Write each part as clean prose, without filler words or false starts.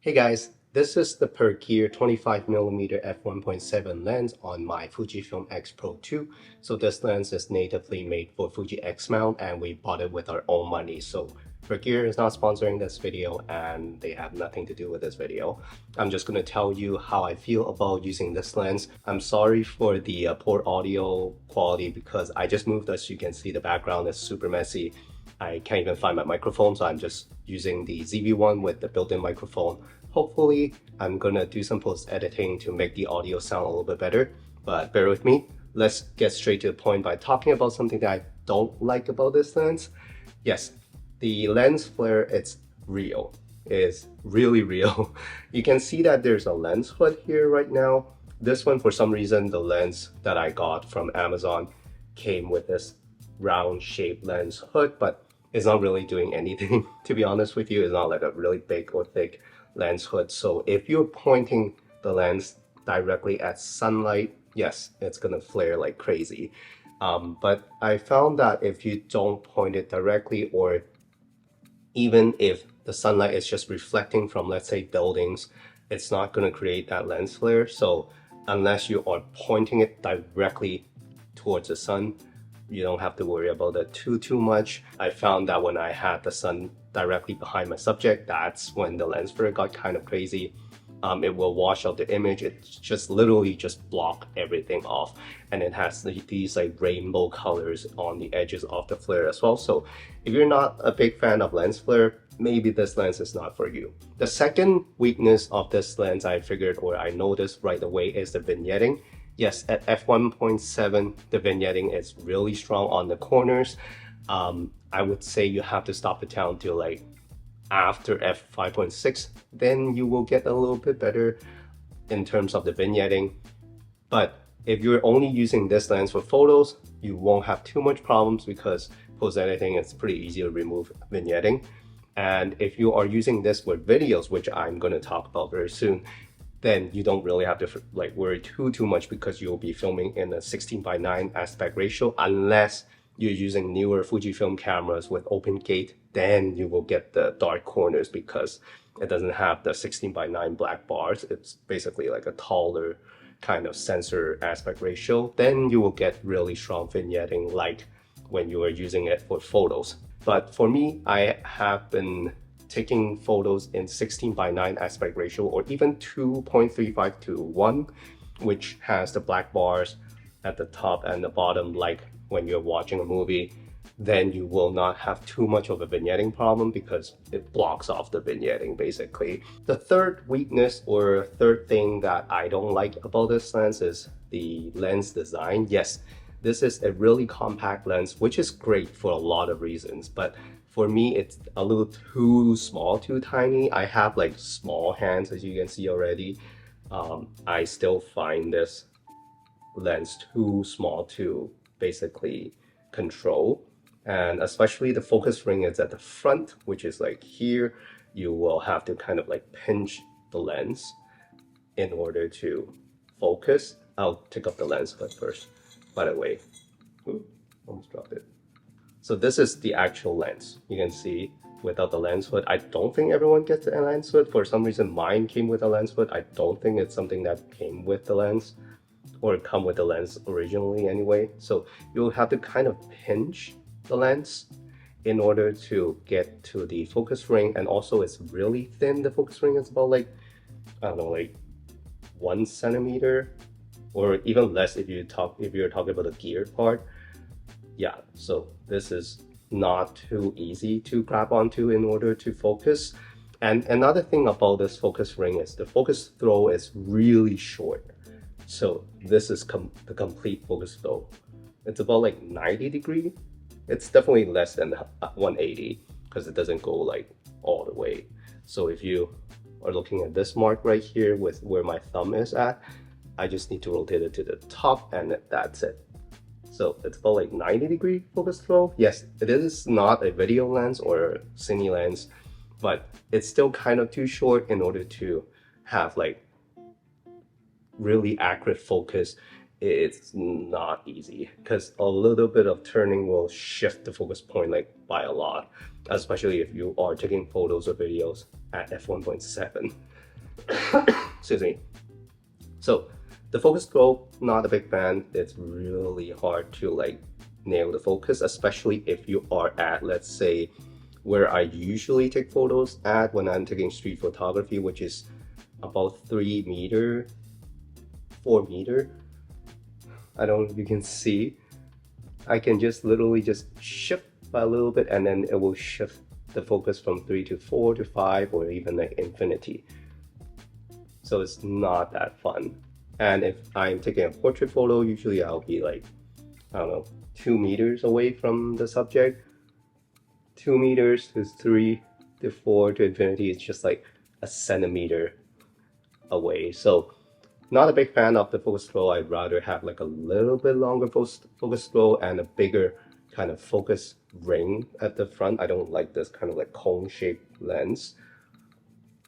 Hey guys, this is the Pergear 25mm F1.7 lens on my Fujifilm XPro2. So this lens is natively made for Fuji X mount and we bought it with our own money. So Pergear is not sponsoring this video and they have nothing to do with this video. I'm just going to tell you how I feel about using this lens. I'm sorry for the poor audio quality because I just moved. As you can see, the background is super messy. I can't even find my microphone, so I'm just using the ZV-1 with the built-in microphone. Hopefully, I'm gonna do some post-editing to make the audio sound a little bit better, but bear with me. Let's get straight to the point by talking about something that I don't like about this lens. Yes, the lens flare, it's real. It's really real. You can see that there's a lens hood here right now. This one, for some reason, the lens that I got from Amazon came with this round shaped lens hood, but it's not really doing anything. To be honest with you, it's not like a really big or thick lens hood. So if you're pointing the lens directly at sunlight, yes, it's gonna flare like crazy. But I found that if you don't point it directly, or even if the sunlight is just reflecting from, let's say, buildings, it's not gonna create that lens flare. So unless you are pointing it directly towards the sun, you don't have to worry about that too much. I found that when I had the sun directly behind my subject, that's when the lens flare got kind of crazy. It will wash out the image. It just literally just block everything off, and it has these like rainbow colors on the edges of the flare as well. So if you're not a big fan of lens flare, maybe this lens is not for you. The second weakness of this lens I figured, or I noticed right away, is the vignetting. Yes, at f1.7, the vignetting is really strong on the corners. I would say you have to stop it down to like after f5.6, then you will get a little bit better in terms of the vignetting. But if you're only using this lens for photos, you won't have too much problems because post-editing is pretty easy to remove vignetting. And if you are using this for videos, which I'm going to talk about very soon, then you don't really have to like worry too much because you'll be filming in a 16:9 aspect ratio. Unless you're using newer Fujifilm cameras with open gate, then you will get the dark corners because it doesn't have the 16:9 black bars. It's basically like a taller kind of sensor aspect ratio. Then you will get really strong vignetting like when you are using it for photos. But for me, I have been taking photos in 16:9 aspect ratio, or even 2.35:1, which has the black bars at the top and the bottom, like when you're watching a movie. Then you will not have too much of a vignetting problem because it blocks off the vignetting basically. The third weakness or third thing that I don't like about this lens is the lens design. Yes, this is a really compact lens, which is great for a lot of reasons, but for me, it's a little too small, too tiny. I have like small hands, as you can see already. I still find this lens too small to basically control. And especially the focus ring is at the front, which is like here. You will have to kind of like pinch the lens in order to focus. I'll take up the lens hood first, by the way. Ooh, almost dropped it. So this is the actual lens. You can see without the lens hood. I don't think everyone gets a lens hood. For some reason, mine came with a lens hood. I don't think it's something that came with the lens or come with the lens originally anyway. So you'll have to kind of pinch the lens in order to get to the focus ring. And also it's really thin. The focus ring is about like, I don't know, like 1 centimeter or even less if you're talking about the geared part. Yeah, so this is not too easy to grab onto in order to focus. And another thing about this focus ring is the focus throw is really short. So this is the complete focus throw. It's about like 90 degrees. It's definitely less than 180 because it doesn't go like all the way. So if you are looking at this mark right here with where my thumb is at, I just need to rotate it to the top and that's it. So it's about like 90-degree focus throw. Yes, it is not a video lens or cine lens, but it's still kind of too short in order to have like really accurate focus. It's not easy because a little bit of turning will shift the focus point like by a lot, especially if you are taking photos or videos at f1.7. Excuse me. So the focus stroke, not a big fan. It's really hard to like nail the focus, especially if you are at, let's say, where I usually take photos at when I'm taking street photography, which is about 3 meter, 4 meter. I don't know if you can see. I can just literally just shift by a little bit, and then it will shift the focus from 3 to 4 to 5, or even like infinity. So it's not that fun. And if I'm taking a portrait photo, usually I'll be like, I don't know, 2 meters away from the subject. 2 meters to 3 to 4 to infinity is just like a centimeter away. So not a big fan of the focus scroll. I'd rather have like a little bit longer focus scroll and a bigger kind of focus ring at the front. I don't like this kind of like cone-shaped lens.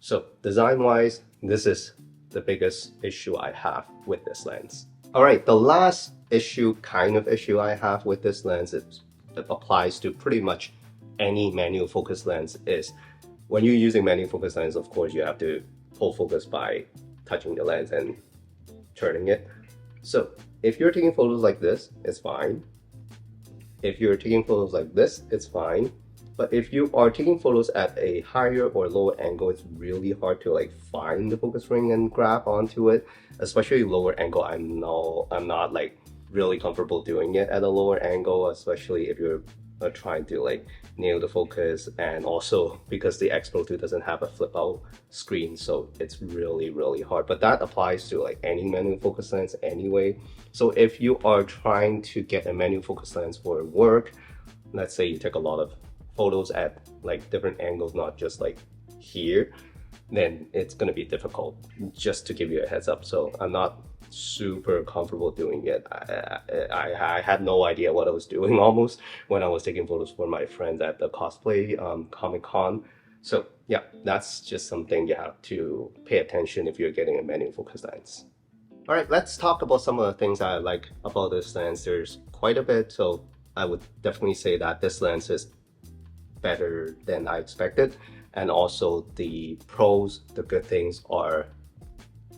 So design-wise, this is the biggest issue I have with this lens. All right, the last kind of issue I have with this lens, it applies to pretty much any manual focus lens, is when you're using manual focus lens, of course, you have to pull focus by touching the lens and turning it. So if you're taking photos like this, it's fine. If you're taking photos like this, it's fine. But if you are taking photos at a higher or lower angle, it's really hard to like find the focus ring and grab onto it. Especially lower angle, I'm not like really comfortable doing it at a lower angle, especially if you're trying to like nail the focus, and also because the XPro2 doesn't have a flip out screen, so it's really hard. But that applies to like any manual focus lens anyway. So if you are trying to get a manual focus lens for work, let's say you take a lot of photos at like different angles, not just like here, then it's going to be difficult, just to give you a heads up. So I'm not super comfortable doing it. I had no idea what I was doing almost when I was taking photos for my friends at the cosplay Comic-Con. So yeah, that's just something you have to pay attention if you're getting a manual focus lens. All right, let's talk about some of the things I like about this lens. There's quite a bit, so I would definitely say that this lens is better than I expected, and also the pros, the good things, are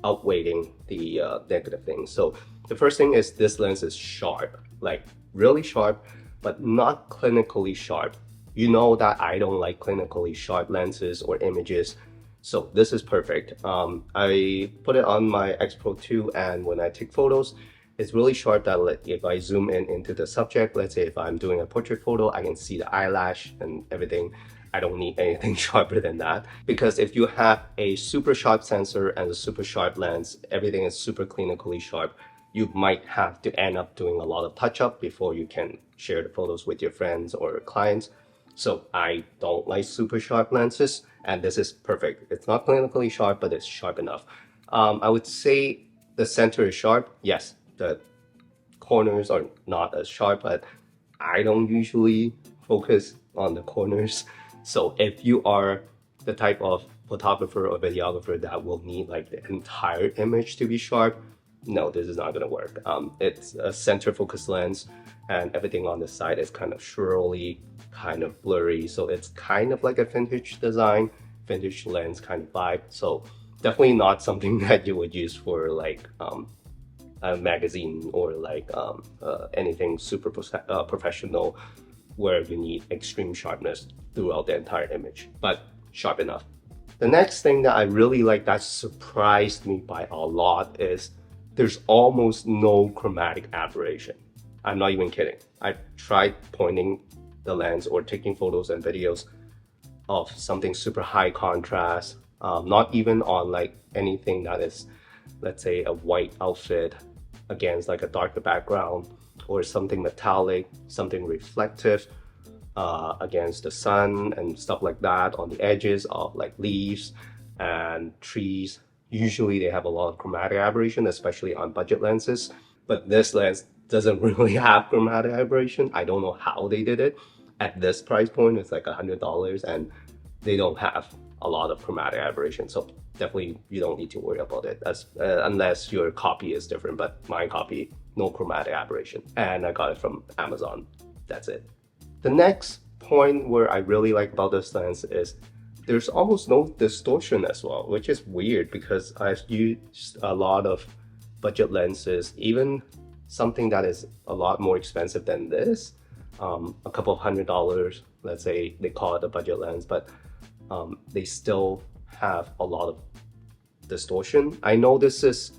outweighing the negative things. So the first thing is this lens is sharp, like really sharp, but not clinically sharp. You know that I don't like clinically sharp lenses or images, so this is perfect. I put it on my XPro2, and when I take photos, it's really sharp that if I zoom in into the subject, let's say if I'm doing a portrait photo, I can see the eyelash and everything. I don't need anything sharper than that, because if you have a super sharp sensor and a super sharp lens, everything is super clinically sharp, you might have to end up doing a lot of touch-up before you can share the photos with your friends or clients. So I don't like super sharp lenses, and this is perfect. It's not clinically sharp, but it's sharp enough. I would say the center is sharp. Yes, the corners are not as sharp, but I don't usually focus on the corners. So if you are the type of photographer or videographer that will need like the entire image to be sharp, no, this is not going to work. It's a center focus lens, and everything on the side is kind of swirly, kind of blurry. So it's kind of like a vintage design, vintage lens kind of vibe. So definitely not something that you would use for like a magazine or like anything super professional, where you need extreme sharpness throughout the entire image, but sharp enough. The next thing that I really like that surprised me by a lot is there's almost no chromatic aberration. I'm not even kidding. I tried pointing the lens or taking photos and videos of something super high contrast, not even on like anything that is, let's say, a white outfit against like a darker background, or something metallic, something reflective against the sun and stuff like that on the edges of like leaves and trees. Usually they have a lot of chromatic aberration, especially on budget lenses, but this lens doesn't really have chromatic aberration. I don't know how they did it. At this price point, it's like $100, and they don't have a lot of chromatic aberration. So definitely you don't need to worry about it, unless your copy is different. But my copy, no chromatic aberration, and I got it from Amazon. That's it. The next point where I really like about this lens is there's almost no distortion as well, which is weird because I've used a lot of budget lenses, even something that is a lot more expensive than this, a couple of $100, let's say they call it a budget lens, but they still have a lot of distortion. I know this is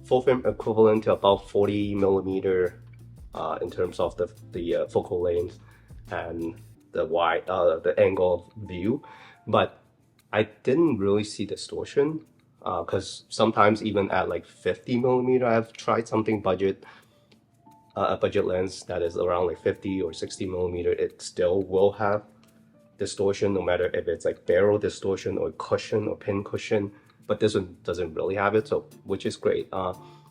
full frame equivalent to about 40mm in terms of the focal length and the angle of view, but I didn't really see distortion because sometimes even at like 50mm, I've tried something budget, a budget lens that is around like 50 or 60mm, it still will have distortion, no matter if it's like barrel distortion or cushion or pin cushion, but this one doesn't really have it, so which is great.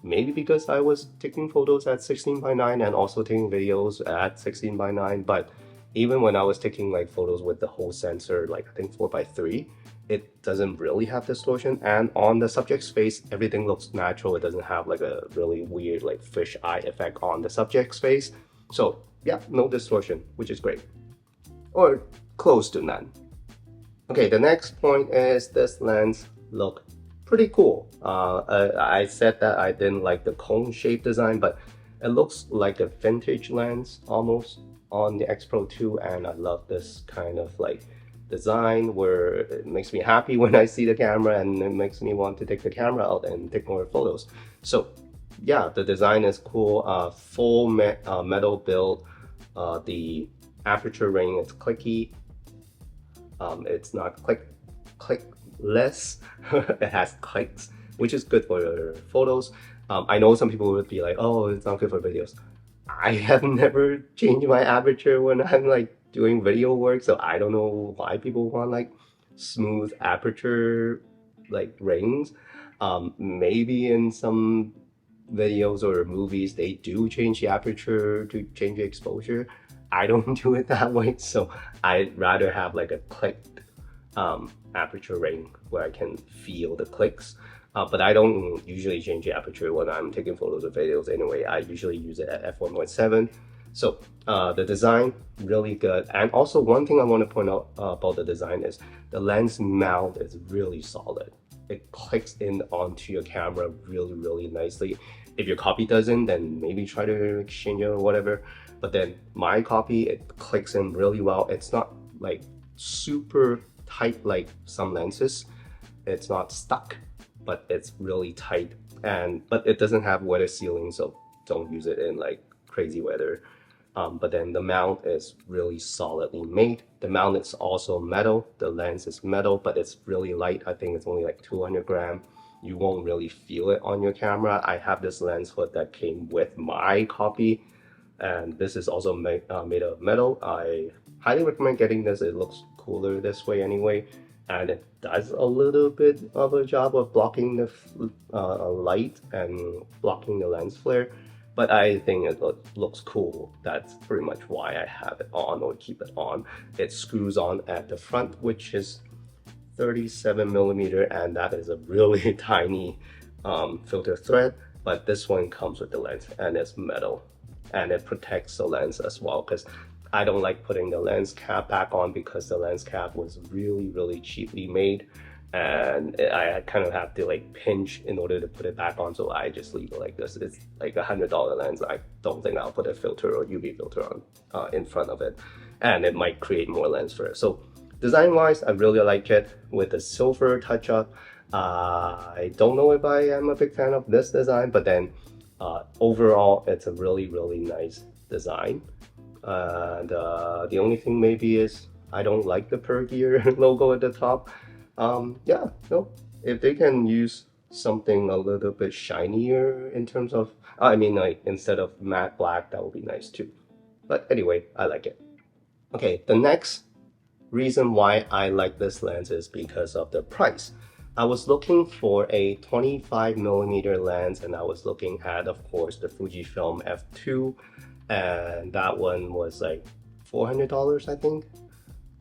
Maybe because I was taking photos at 16:9 and also taking videos at 16:9, but even when I was taking like photos with the whole sensor, like I think 4:3, it doesn't really have distortion, and on the subject's face, everything looks natural. It doesn't have like a really weird like fish eye effect on the subject's face. So yeah, no distortion, which is great, or close to none. Okay, the next point is this lens look pretty cool. I said that I didn't like the cone shape design, but it looks like a vintage lens almost on the XPro2, and I love this kind of like design where it makes me happy when I see the camera and it makes me want to take the camera out and take more photos. So yeah, the design is cool. Full metal build. The aperture ring is clicky. It's not clickless. It has clicks, which is good for photos. I know some people would be like, oh, it's not good for videos. I have never changed my aperture when I'm like doing video work, so I don't know why people want like smooth aperture like rings. Maybe in some videos or movies they do change the aperture to change the exposure. I don't do it that way, so I'd rather have like a clicked aperture ring where I can feel the clicks. But I don't usually change the aperture when I'm taking photos or videos anyway. I usually use it at f1.7. So the design, really good. And also one thing I want to point out about the design is the lens mount is really solid. It clicks in onto your camera really, really nicely. If your copy doesn't, then maybe try to exchange it or whatever. But then my copy, it clicks in really well. It's not like super tight like some lenses. It's not stuck, but it's really tight, but it doesn't have weather sealing, so don't use it in like crazy weather. But then the mount is really solidly made. The mount is also metal. The lens is metal, but it's really light. I think it's only like 200 grams. You won't really feel it on your camera. I have this lens hood that came with my copy, and this is also made of metal. I highly recommend getting this. It looks cooler this way anyway, and it does a little bit of a job of blocking the light and blocking the lens flare, but I think it looks cool. That's pretty much why I have it on or keep it on. It screws on at the front, which is 37mm, and that is a really tiny filter thread, but this one comes with the lens and it's metal, and it protects the lens as well, because I don't like putting the lens cap back on because the lens cap was really, really cheaply made, and I kind of have to like pinch in order to put it back on, so I just leave it like this. It's like $100 lens. I don't think I'll put a filter or UV filter on in front of it, and it might create more lens flare. So design wise, I really like it with the silver touch up. I don't know if I am a big fan of this design, but then overall it's a really, really nice design. And the only thing maybe is I don't like the Pergear logo at the top. Yeah, no, if they can use something a little bit shinier in terms of, I mean, like instead of matte black, that would be nice too. But anyway, I like it. Okay, the next reason why I like this lens is because of the price. I was looking for a 25mm lens, and I was looking at, of course, the Fujifilm F2, and that one was like $400, I think.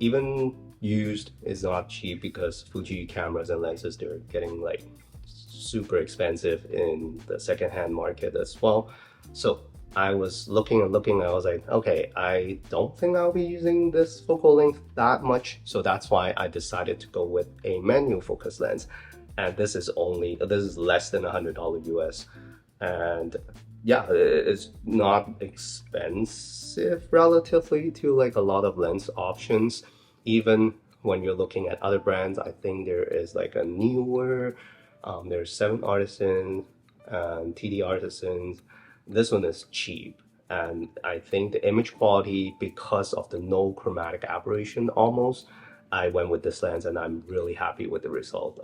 Even used is not cheap because Fuji cameras and lenses, they're getting like super expensive in the secondhand market as well. So I was looking and looking, and I was like, okay, I don't think I'll be using this focal length that much, so that's why I decided to go with a manual focus lens. And this is less than $100 US, and yeah, it's not expensive relatively to like a lot of lens options. Even when you're looking at other brands, I think there is like a newer, there's 7 Artisans and TD Artisans. This one is cheap, and I think the image quality, because of the no chromatic aberration almost, I went with this lens and I'm really happy with the result.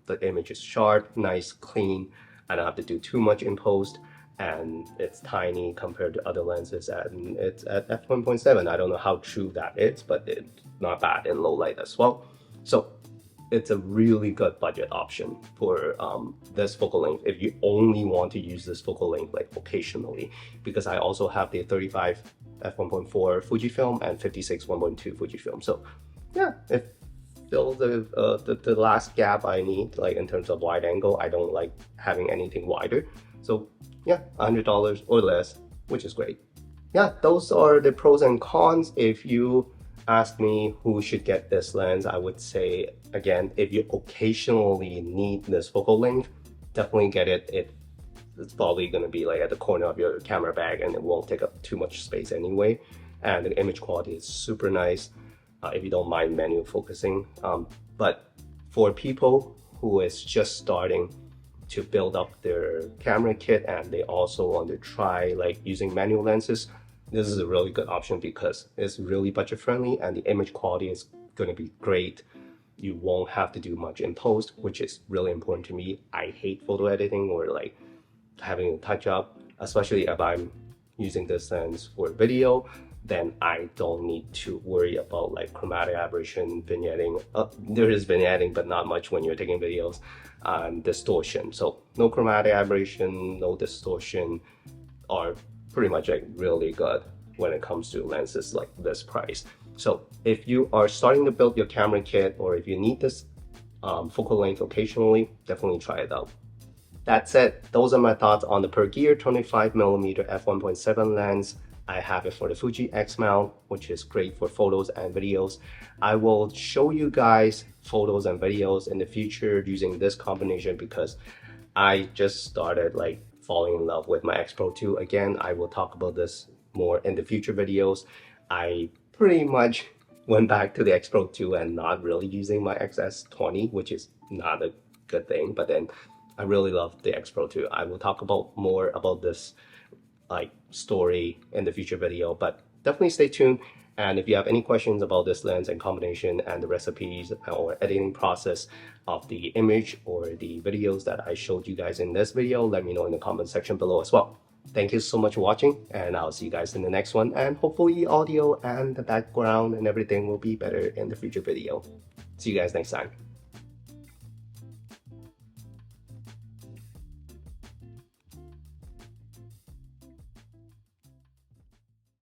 The image is sharp, nice, clean. I don't have to do too much in post, and it's tiny compared to other lenses, and it's at f1.7. I don't know how true that is, but it's not bad in low light as well. So it's a really good budget option for this focal length if you only want to use this focal length like occasionally, because I also have the 35 f1.4 Fujifilm and 56 1.2 Fujifilm. So yeah, it fills the last gap I need, like in terms of wide angle. I don't like having anything wider. So yeah, $100 or less, which is great. Yeah, those are the pros and cons. If you ask me who should get this lens, I would say, again, if you occasionally need this focal length, definitely get it. It's probably going to be like at the corner of your camera bag, and it won't take up too much space anyway. And the image quality is super nice if you don't mind manual focusing. But for people who is just starting to build up their camera kit and they also want to try like using manual lenses, this is a really good option because it's really budget friendly and the image quality is going to be great. You won't have to do much in post, which is really important to me. I hate photo editing or like having to touch up, especially if I'm using this lens for video. Then I don't need to worry about like chromatic aberration, vignetting. There is vignetting, but not much when you're taking videos, and distortion. So no chromatic aberration, no distortion are pretty much like really good when it comes to lenses like this price. So if you are starting to build your camera kit, or if you need this focal length occasionally, definitely try it out. That's it. Those are my thoughts on the Pergear 25mm f1.7 lens. I have it for the Fuji X mount, which is great for photos and videos. I will show you guys photos and videos in the future using this combination because I just started like falling in love with my XPro2 again. I will talk about this more in the future videos. I pretty much went back to the XPro2 and not really using my XS20, which is not a good thing, but then I really love the XPro2. I will talk about more about this like story in the future video, but definitely stay tuned. And if you have any questions about this lens and combination and the recipes or editing process of the image or the videos that I showed you guys in this video, let me know in the comment section below as well. Thank you so much for watching, and I'll see you guys in the next one, and hopefully audio and the background and everything will be better in the future video. See you guys next time.